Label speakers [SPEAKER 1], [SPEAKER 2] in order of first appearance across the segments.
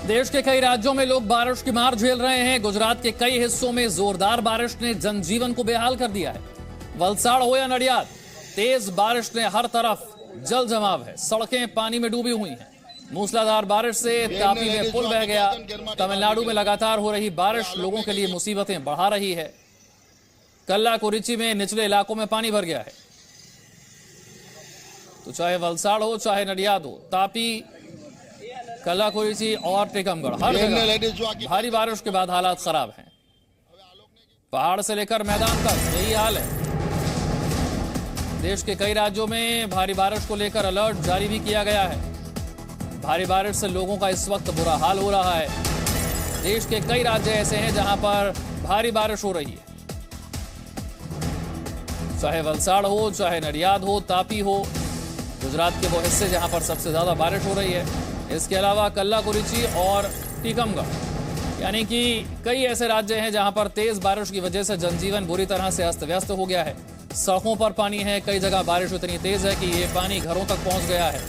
[SPEAKER 1] देश के कई राज्यों में लोग बारिश की मार झेल रहे हैं। गुजरात के कई हिस्सों में जोरदार बारिश ने जनजीवन को बेहाल कर दिया है। वलसाड़ हो या नडियाद, तेज बारिश ने हर तरफ जल जमाव है। सड़कें पानी में डूबी हुई हैं। मूसलाधार बारिश से तापी में पुल बह गया। तमिलनाडु में लगातार हो रही बारिश लोगों के लिए मुसीबतें बढ़ा रही है। कल्लाकुरिची में निचले इलाकों में पानी भर गया है। तो चाहे वलसाड़ हो चाहे नडियाद हो, तापी, कल्लाकुरिची और टीकमगढ़, हर जगह भारी बारिश के बाद हालात खराब हैं। पहाड़ से लेकर मैदान तक यही हाल है। देश के कई राज्यों में भारी बारिश को लेकर अलर्ट जारी भी किया गया है। भारी बारिश से लोगों का इस वक्त बुरा हाल हो रहा है। देश के कई राज्य ऐसे हैं जहां पर भारी बारिश हो रही है। चाहे वलसाड़ हो, चाहे नडियाद हो, तापी हो, गुजरात के वो हिस्से जहां पर सबसे ज्यादा बारिश हो रही है। इसके अलावा कल्लाकुरिची और टीकमगढ़, यानी कि कई ऐसे राज्य हैं जहां पर तेज बारिश की वजह से जनजीवन बुरी तरह से अस्त व्यस्त हो गया है। सड़कों पर पानी है। कई जगह बारिश इतनी तेज है कि ये पानी घरों तक पहुंच गया है।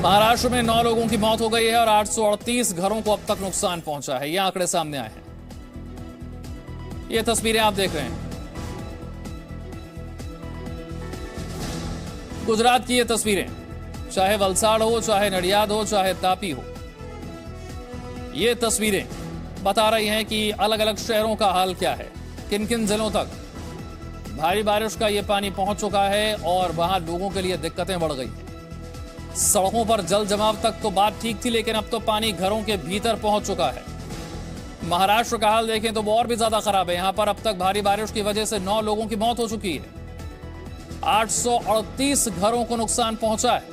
[SPEAKER 1] महाराष्ट्र में 9 लोगों की मौत हो गई है और 838 घरों को अब तक नुकसान पहुंचा है। ये आंकड़े सामने आए हैं। ये तस्वीरें आप देख रहे हैं। गुजरात की ये तस्वीरें, चाहे वलसाड़ हो, चाहे नडियाद हो, चाहे तापी हो, ये तस्वीरें बता रही हैं कि अलग अलग शहरों का हाल क्या है। किन किन जिलों तक भारी बारिश का ये पानी पहुंच चुका है और वहां लोगों के लिए दिक्कतें बढ़ गई। सड़कों पर जल जमाव तक तो बात ठीक थी, लेकिन अब तो पानी घरों के भीतर पहुंच चुका है। महाराष्ट्र का हाल देखें तो वो और भी ज्यादा खराब है। यहां पर अब तक भारी बारिश की वजह से 9 लोगों की मौत हो चुकी है। 838 घरों को नुकसान पहुंचा है।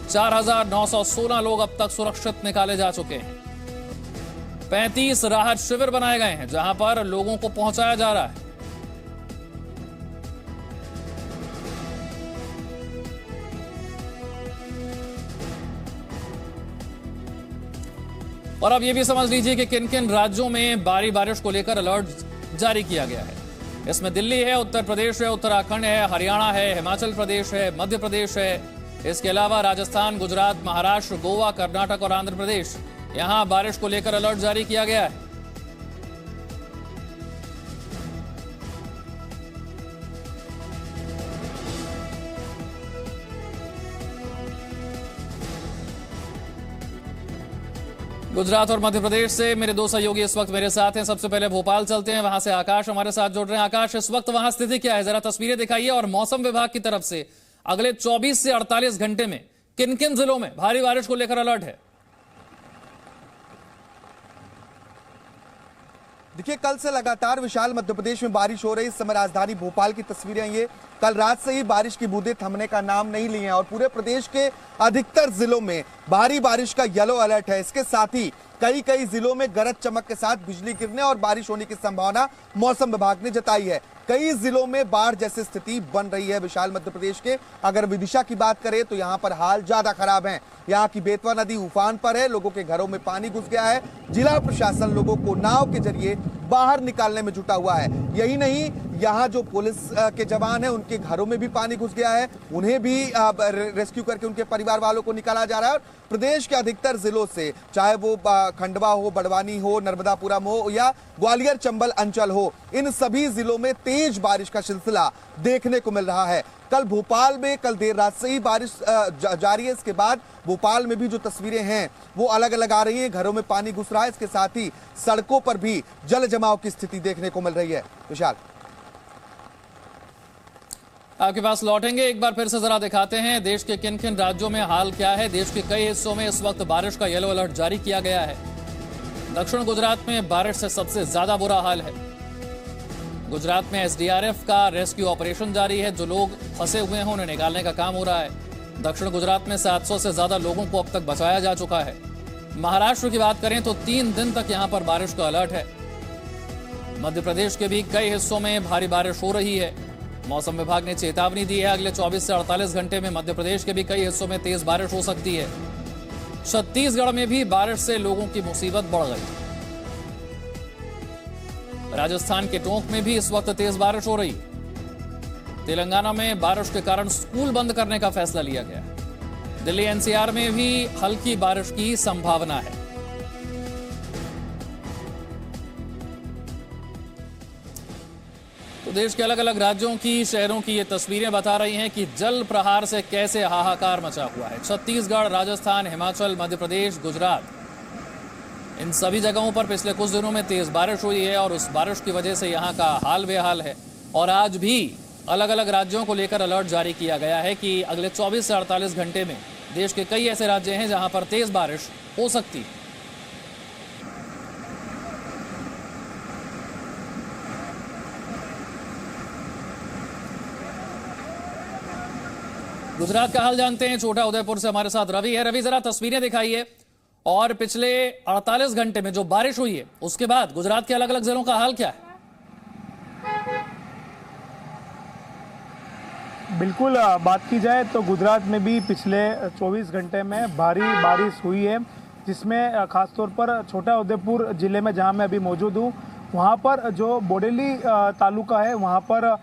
[SPEAKER 1] 4916 लोग अब तक सुरक्षित निकाले जा चुके हैं। 35 राहत शिविर बनाए गए हैं जहां पर लोगों को पहुंचाया जा रहा है। और अब यह भी समझ लीजिए कि किन किन राज्यों में भारी बारिश को लेकर अलर्ट जारी किया गया है। इसमें दिल्ली है, उत्तर प्रदेश है, उत्तराखंड है, हरियाणा है, हिमाचल प्रदेश है, मध्य प्रदेश है। इसके अलावा राजस्थान, गुजरात, महाराष्ट्र, गोवा, कर्नाटक और आंध्र प्रदेश, यहां बारिश को लेकर अलर्ट जारी किया गया है। गुजरात और मध्य प्रदेश से मेरे दो सहयोगी इस वक्त मेरे साथ हैं। सबसे पहले भोपाल चलते हैं, वहां से आकाश हमारे साथ जुड़ रहे हैं। आकाश, इस वक्त वहां स्थिति क्या है, जरा तस्वीरें दिखाइए। और मौसम विभाग की तरफ से अगले 24 से 48 घंटे में किन किन जिलों में भारी बारिश को लेकर अलर्ट है?
[SPEAKER 2] देखिए, कल से लगातार विशाल मध्य प्रदेश में बारिश हो रही। इस समय राजधानी भोपाल की तस्वीरें ये। कल रात से ही बारिश की बूंदें थमने का नाम नहीं लिए हैं और पूरे प्रदेश के अधिकतर जिलों में भारी बारिश का येलो अलर्ट है। इसके साथ ही कई जिलों में गरज चमक के साथ बिजली गिरने और बारिश होने की संभावना मौसम विभाग ने जताई है। कई जिलों में बाढ़ जैसी स्थिति बन रही है विशाल मध्य प्रदेश के। अगर विदिशा की बात करें तो यहां पर हाल ज्यादा खराब है। यहां की बेतवा नदी उफान पर है। लोगों के घरों में पानी घुस गया है। जिला प्रशासन लोगों को नाव के जरिए बाहर निकालने में जुटा हुआ है। यही नहीं, यहाँ जो पुलिस के जवान हैं उनके घरों में भी पानी घुस गया है। उन्हें भी रेस्क्यू करके उनके परिवार वालों को निकाला जा रहा है। और प्रदेश के अधिकतर जिलों से, चाहे वो खंडवा हो, बड़वानी हो, नर्मदापुरम हो या ग्वालियर चंबल अंचल हो, इन सभी जिलों में तेज बारिश का सिलसिला देखने को मिल रहा है। कल भोपाल में कल देर रात से ही बारिश जारी है। इसके बाद भोपाल में भी जो तस्वीरें हैं वो अलग अलग आ रही हैं। घरों में पानी घुस रहा है। इसके साथ ही सड़कों पर भी जल जमाव की स्थिति देखने को मिल रही है। विशाल,
[SPEAKER 1] आपके पास लौटेंगे। एक बार फिर से जरा दिखाते हैं देश के किन किन राज्यों में हाल क्या है। देश के कई हिस्सों में इस वक्त बारिश का येलो अलर्ट जारी किया गया है। दक्षिण गुजरात में बारिश से सबसे ज्यादा बुरा हाल है। गुजरात में एसडीआरएफ का रेस्क्यू ऑपरेशन जारी है। जो लोग फंसे हुए हैं उन्हें निकालने का काम हो रहा है। दक्षिण गुजरात में 700 से ज्यादा लोगों को अब तक बचाया जा चुका है। महाराष्ट्र की बात करें तो 3 दिन तक यहां पर बारिश का अलर्ट है। मध्य प्रदेश के भी कई हिस्सों में भारी बारिश हो रही है। मौसम विभाग ने चेतावनी दी है, अगले 24 से 48 घंटे में मध्य प्रदेश के भी कई हिस्सों में तेज बारिश हो सकती है। छत्तीसगढ़ में भी बारिश से लोगों की मुसीबत बढ़ गई। राजस्थान के टोंक में भी इस वक्त तेज बारिश हो रही। तेलंगाना में बारिश के कारण स्कूल बंद करने का फैसला लिया गया। दिल्ली एनसीआर में भी हल्की बारिश की संभावना है। तो देश के अलग अलग राज्यों की, शहरों की ये तस्वीरें बता रही हैं कि जल प्रहार से कैसे हाहाकार मचा हुआ है। छत्तीसगढ़, राजस्थान, हिमाचल, मध्य प्रदेश, गुजरात, इन सभी जगहों पर पिछले कुछ दिनों में तेज बारिश हुई है और उस बारिश की वजह से यहां का हाल बेहाल है। और आज भी अलग अलग राज्यों को लेकर अलर्ट जारी किया गया है कि अगले 24 से 48 घंटे में देश के कई ऐसे राज्य हैं जहां पर तेज बारिश हो सकती है। गुजरात का हाल जानते हैं, छोटा उदयपुर से हमारे साथ रवि है। रवि, जरा तस्वीरें दिखाइए और पिछले 48 घंटे में जो बारिश हुई है उसके बाद गुजरात के अलग अलग जिलों का हाल क्या है?
[SPEAKER 3] बिल्कुल, बात की जाए तो गुजरात में भी पिछले 24 घंटे में भारी बारिश हुई है, जिसमें खासतौर पर छोटा उदयपुर जिले में जहां मैं अभी मौजूद हूं, वहां पर जो बोडेली तालुका है वहां पर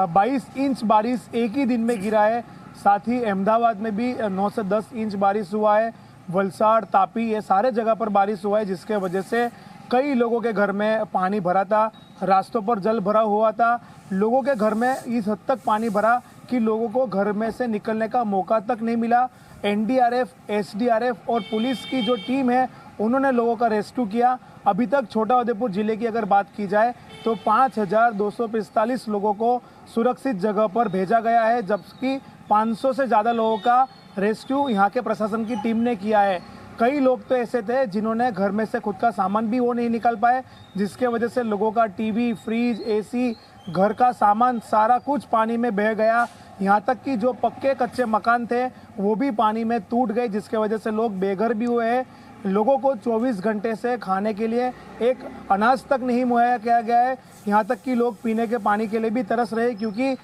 [SPEAKER 3] 22 इंच बारिश एक ही दिन में गिरा है। साथ ही अहमदाबाद में भी 9 से 10 इंच बारिश हुआ है। वलसाड़, तापी, ये सारे जगह पर बारिश हुआ है, जिसके वजह से कई लोगों के घर में पानी भरा था, रास्तों पर जल भरा हुआ था। लोगों के घर में इस हद तक पानी भरा कि लोगों को घर में से निकलने का मौका तक नहीं मिला। एनडीआरएफ, एसडीआरएफ और पुलिस की जो टीम है उन्होंने लोगों का रेस्क्यू किया। अभी तक छोटा उदयपुर जिले की अगर बात की जाए तो 5245 लोगों को सुरक्षित जगह पर भेजा गया है, जबकि 500 से ज़्यादा लोगों का रेस्क्यू यहाँ के प्रशासन की टीम ने किया है। कई लोग तो ऐसे थे जिन्होंने घर में से खुद का सामान भी वो नहीं निकाल पाए, जिसके वजह से लोगों का टीवी, फ्रिज, एसी, घर का सामान सारा कुछ पानी में बह गया। यहाँ तक कि जो पक्के कच्चे मकान थे वो भी पानी में टूट गए, जिसके वजह से लोग बेघर भी हुए हैं। लोगों को 24 घंटे से खाने के लिए एक अनाज तक नहीं मुहैया किया गया है। यहाँ तक कि लोग पीने के पानी के लिए भी तरस रहे, क्योंकि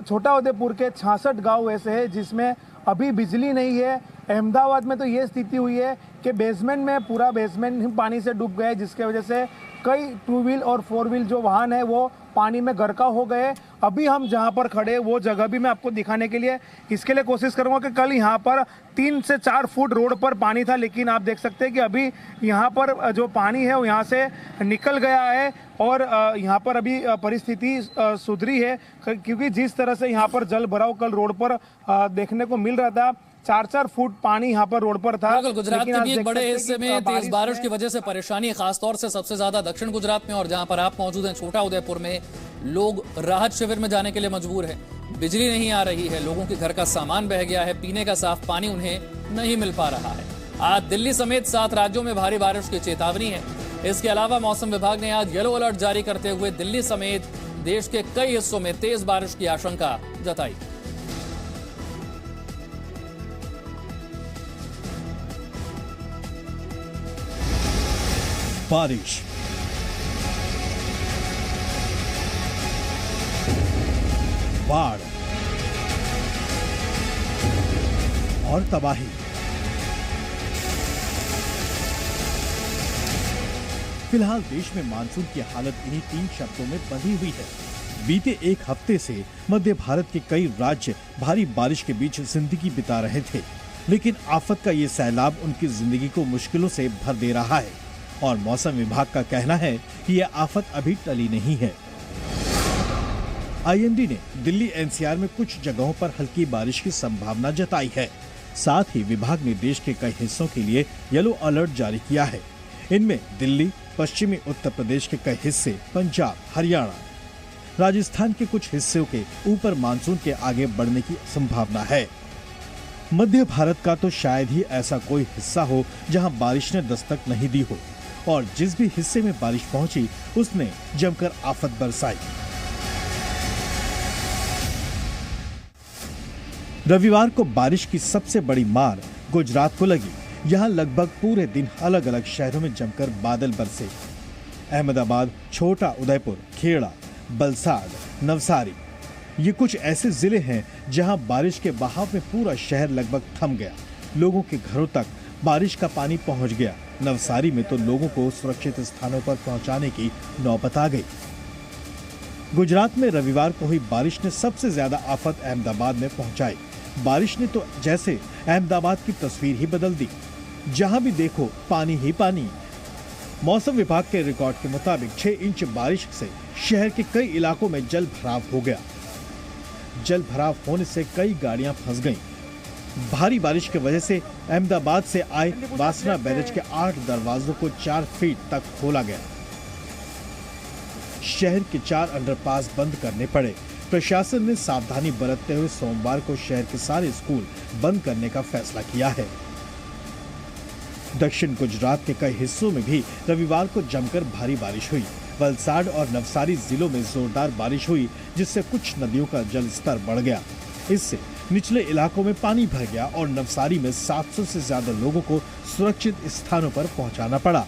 [SPEAKER 3] छोटा उदयपुर के 66 गांव ऐसे हैं जिसमें अभी बिजली नहीं है। अहमदाबाद में तो ये स्थिति हुई है कि बेसमेंट में पूरा बेसमेंट पानी से डूब गए, जिसके वजह से कई 2 व्हील और 4 व्हील जो वाहन है वो पानी में गरका हो गए। अभी हम जहां पर खड़े वो जगह भी मैं आपको दिखाने के लिए इसके लिए कोशिश करूंगा कि कल यहां पर 3 से 4 फुट रोड पर पानी था, लेकिन आप देख सकते हैं कि अभी यहां पर जो पानी है वो यहां से निकल गया है और यहां पर अभी परिस्थिति सुधरी है, क्योंकि जिस तरह से यहां पर जल भराव कल रोड पर देखने को मिल रहा था, 4-4 फुट पानी यहाँ पर रोड पर था।
[SPEAKER 1] गुजरात के भी एक बड़े हिस्से में तेज बारिश की वजह से परेशानी, खासतौर से सबसे ज्यादा दक्षिण गुजरात में और जहां पर आप मौजूद हैं छोटा उदयपुर में, लोग राहत शिविर में जाने के लिए मजबूर है। बिजली नहीं आ रही है, लोगों के घर का सामान बह गया है, पीने का साफ पानी उन्हें नहीं मिल पा रहा है। आज दिल्ली समेत 7 राज्यों में भारी बारिश की चेतावनी है। इसके अलावा मौसम विभाग ने आज येलो अलर्ट जारी करते हुए दिल्ली समेत देश के कई हिस्सों में तेज बारिश की आशंका जताई।
[SPEAKER 4] बारिश, बाढ़ और तबाही। फिलहाल देश में मानसून की हालत इन्हीं 3 शब्दों में बंधी हुई है। बीते एक हफ्ते से मध्य भारत के कई राज्य भारी बारिश के बीच जिंदगी बिता रहे थे, लेकिन आफत का ये सैलाब उनकी जिंदगी को मुश्किलों से भर दे रहा है और मौसम विभाग का कहना है कि यह आफत अभी टली नहीं है। आईएमडी ने दिल्ली एनसीआर में कुछ जगहों पर हल्की बारिश की संभावना जताई है। साथ ही विभाग ने देश के कई हिस्सों के लिए येलो अलर्ट जारी किया है। इनमें दिल्ली, पश्चिमी उत्तर प्रदेश के कई हिस्से, पंजाब, हरियाणा, राजस्थान के कुछ हिस्सों के ऊपर मानसून के आगे बढ़ने की संभावना है। मध्य भारत का तो शायद ही ऐसा कोई हिस्सा हो जहां बारिश ने दस्तक नहीं दी हो, और जिस भी हिस्से में बारिश पहुंची उसने जमकर आफत बरसाई। रविवार को बारिश की सबसे बड़ी मार गुजरात को लगी। यहाँ लगभग पूरे दिन अलग अलग शहरों में जमकर बादल बरसे। अहमदाबाद, छोटा उदयपुर, खेड़ा, वलसाड़, नवसारी, ये कुछ ऐसे जिले हैं जहां बारिश के बहाव में पूरा शहर लगभग थम गया। लोगों के घरों तक बारिश का पानी पहुंच गया। नवसारी में तो लोगों को सुरक्षित स्थानों पर पहुंचाने की नौबत आ गई। गुजरात में रविवार को हुई बारिश ने सबसे ज्यादा आफत अहमदाबाद में पहुंचाई। बारिश ने तो जैसे अहमदाबाद की तस्वीर ही बदल दी। जहां भी देखो पानी ही पानी। मौसम विभाग के रिकॉर्ड के मुताबिक 6 इंच बारिश से शहर के कई इलाकों में जल भराव हो गया। जल भराव होने से कई गाड़ियां फंस गईं। भारी बारिश की वजह से अहमदाबाद से आए वासना बैरेज के 8 दरवाजों को 4 फीट तक खोला गया। शहर के 4 अंडरपास बंद करने पड़े। प्रशासन ने सावधानी बरतते हुए सोमवार को शहर के सारे स्कूल बंद करने का फैसला किया है। दक्षिण गुजरात के कई हिस्सों में भी रविवार को जमकर भारी बारिश हुई। वलसाड और नवसारी जिलों में जोरदार बारिश हुई, जिससे कुछ नदियों का जल स्तर बढ़ गया। इससे निचले इलाकों में पानी भर गया और नवसारी में 700 से ज्यादा लोगों को सुरक्षित स्थानों पर पहुंचाना पड़ा।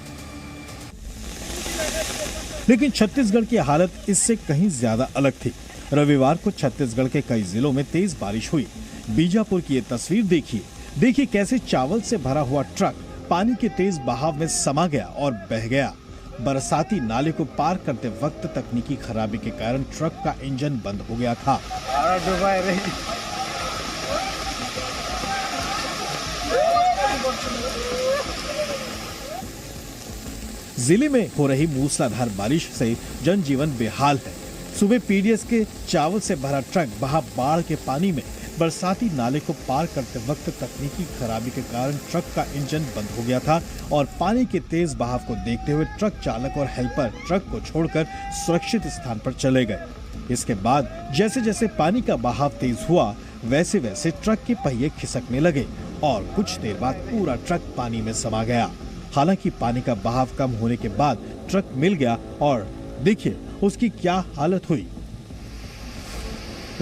[SPEAKER 4] लेकिन छत्तीसगढ़ की हालत इससे कहीं ज्यादा अलग थी। रविवार को छत्तीसगढ़ के कई जिलों में तेज बारिश हुई। बीजापुर की ये तस्वीर देखिए कैसे चावल से भरा हुआ ट्रक पानी के तेज बहाव में समा गया और बह गया। बरसाती नाले को पार करते वक्त तकनीकी खराबी के कारण ट्रक का इंजन बंद हो गया था। जिले में हो रही मूसलाधार बारिश से जनजीवन बेहाल है। सुबह पीडीएस के चावल से भरा ट्रक बहा बाढ़ के पानी में। बरसाती नाले को पार करते वक्त तकनीकी खराबी के कारण ट्रक का इंजन बंद हो गया था और पानी के तेज बहाव को देखते हुए ट्रक चालक और हेल्पर ट्रक को छोड़कर सुरक्षित स्थान पर चले गए। इसके बाद जैसे जैसे पानी का बहाव तेज हुआ, वैसे वैसे ट्रक के पहिए खिसकने लगे और कुछ देर बाद पूरा ट्रक पानी में समा गया। हालांकि पानी का बहाव कम होने के बाद ट्रक मिल गया और देखिए उसकी क्या हालत हुई।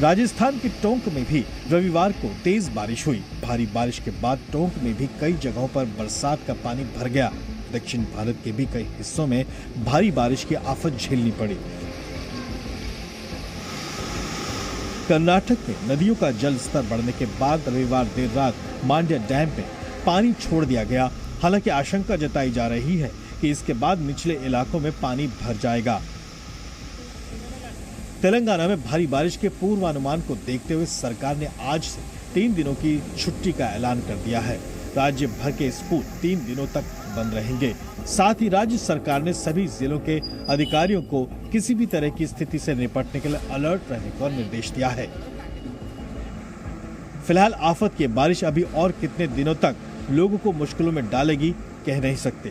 [SPEAKER 4] राजस्थान के टोंक में भी रविवार को तेज बारिश हुई। भारी बारिश के बाद टोंक में भी कई जगहों पर बरसात का पानी भर गया। दक्षिण भारत के भी कई हिस्सों में भारी बारिश की आफत झेलनी पड़ी। कर्नाटक में नदियों का जल स्तर बढ़ने के बाद रविवार देर रात मांड्या डैम में पानी छोड़ दिया गया। हालांकि आशंका जताई जा रही है कि इसके बाद निचले इलाकों में पानी भर जाएगा। तेलंगाना में भारी बारिश के पूर्वानुमान को देखते हुए सरकार ने आज से 3 दिनों की छुट्टी का ऐलान कर दिया है। राज्य भर के स्कूल 3 दिनों तक बंद रहेंगे। साथ ही राज्य सरकार ने सभी जिलों के अधिकारियों को किसी भी तरह की स्थिति से निपटने के लिए अलर्ट रहने का निर्देश दिया है। फिलहाल आफत की बारिश अभी और कितने दिनों तक लोगों को मुश्किलों में डालेगी, कह नहीं सकते।